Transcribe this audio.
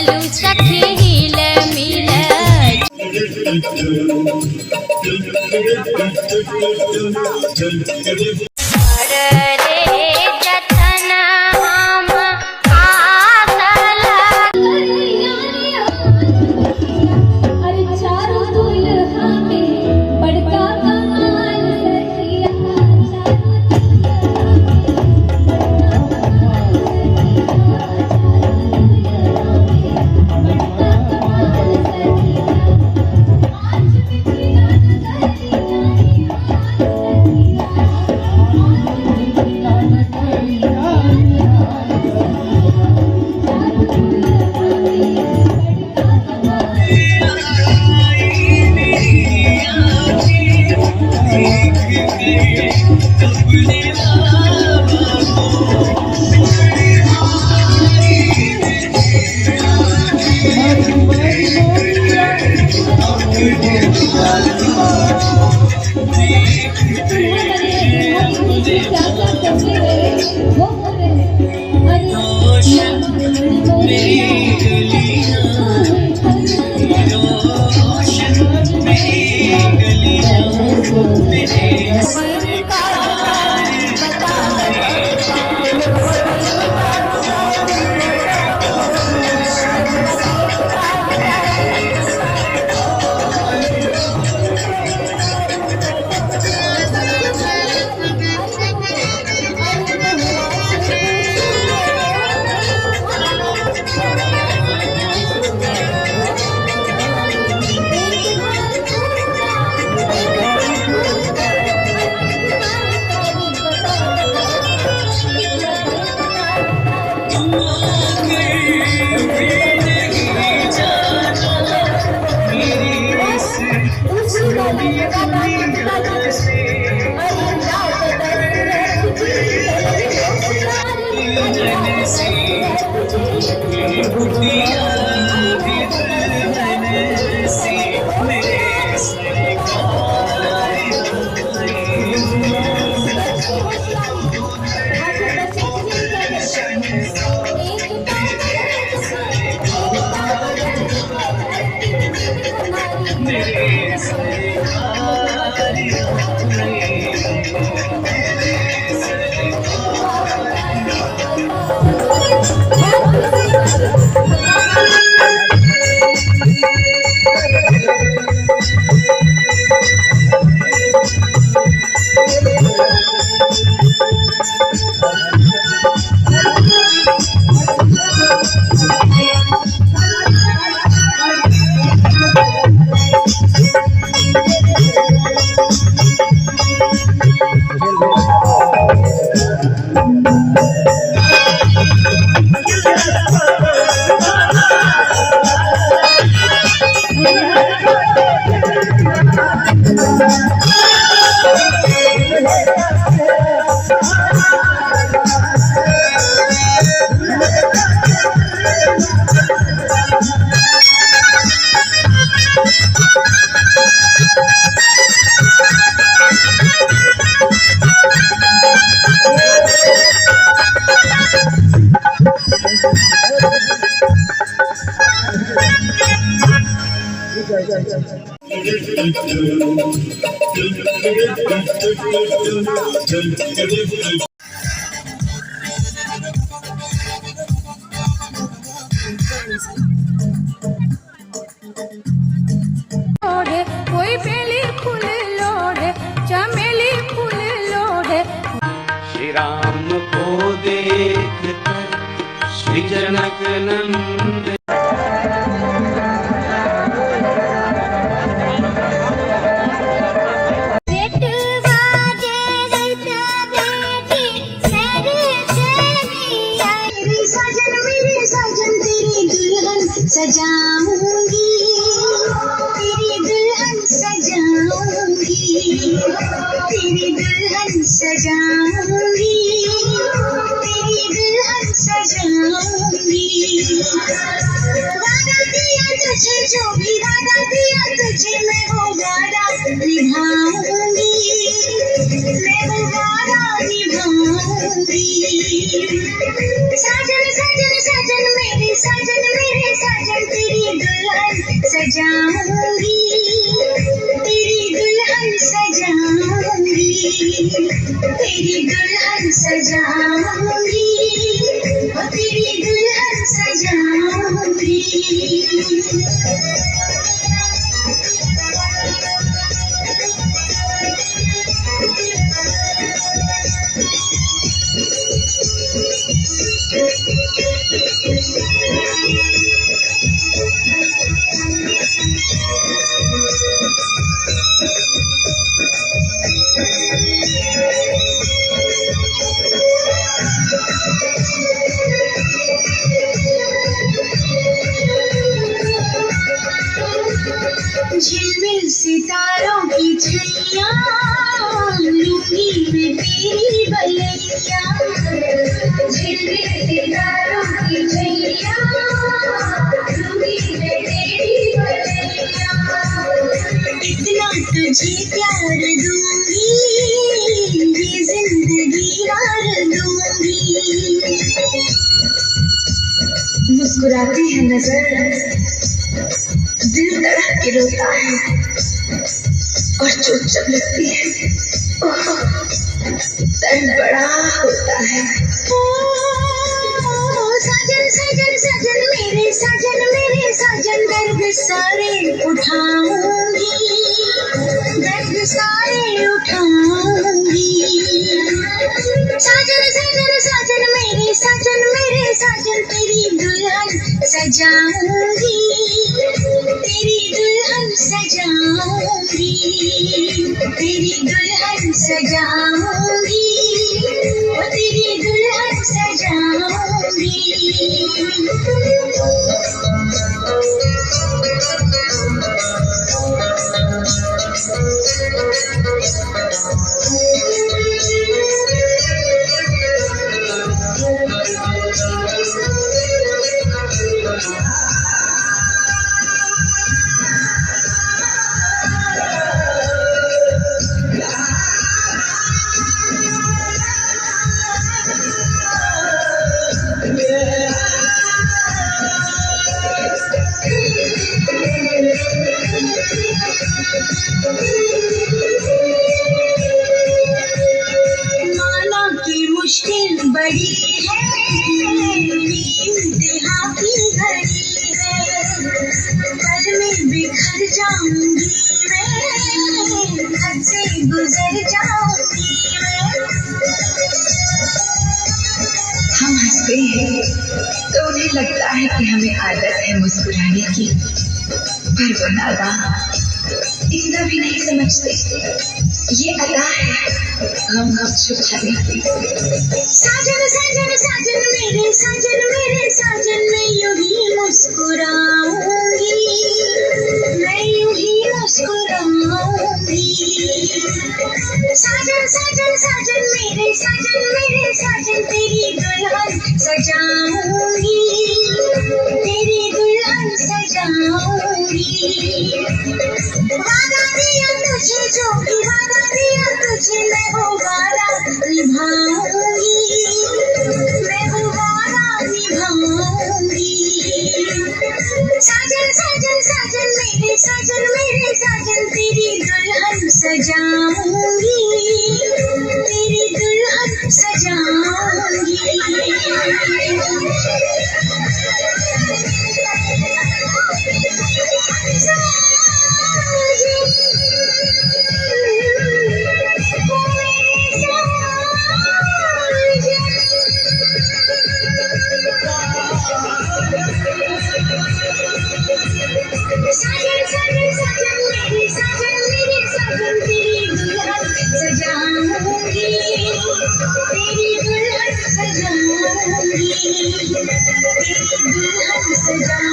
लागलू सखी हिल मिल कोई बेली फूल लोढ़े चमेली फूल लोढ़े। श्री राम को देख कर श्री जनक नंद सजाऊंगी तेरी दुल्हन सजाऊंगी तेरी दुल्हन सजाऊंगी तेरी दुल्हन सजाऊंगी। वादा दिया तुझे जो भी वादा दिया तुझे मैं वो वादा निभाऊंगी मैं वो वादा निभाऊंगी। साजन साजन साजन मेरे साजन सजाऊंगी, तेरी दुल्हन सजाऊंगी, तेरी दुल्हन सजाऊंगी, ओ तेरी दुल्हन सजाऊंगी। झिलमिल सितारों की छैया, लूंगी मैं तेरी बलैया, झिलमिल सितारों की छैया, लूंगी मैं तेरी बलैया। इतना तुझे प्यार दूंगी, ये जिंदगी हार दूंगी। मुस्कुराती है नजर, दिल धड़क के रोता है, और चोट जब लगती है दर्द बड़ा होता है। साजन साजन साजन मेरे साजन, दर्द सारे उठाऊंगी, दर्द सारे उठाऊंगी। साजन साजन साजन मेरे साजन, तेरी दुल्हन सजाऊंगी, तेरी दुल्हन सजाऊंगी, तेरी दुल्हन सजाऊंगी, ओ तेरी दुल्हन सजाऊंगी। माना की मुश्किल बड़ी है, इंतहा की घड़ी है, पल में बिखर जाऊंगी मैं, हद से गुजर जाऊंगी मैं। हम हंसते हैं तो उन्हें लगता है कि हमें आदत है मुस्कुराने की, पर वो नादान इतना भी नहीं समझते, ये अदा है हम छुपाने की। साजन साजन साजन मेरे साजन, मैं यूं ही मुस्कुराऊंगी, मैं यूं ही मुस्कुराऊंगी। साजन साजन साजन मेरे साजन, तेरी दुल्हन सजाऊंगी, तेरी दुल्हन सजाऊंगी। वादा दिया तुझे, जो भी वादा दिया तुझे, मैं वो वादा निभाऊंगी, मैं वो वादा निभाऊंगी। साजन साजन साजन मेरे साजन, तेरी दुल्हन सजाऊंगी, तेरी दुल्हन सजाऊंगी। साजन साजन साजन मेरे साजन, तेरी दुल्हन सजाऊंगी, तेरी दुल्हन सजाऊंगी, तेरी दुल्हन सजाऊंगी।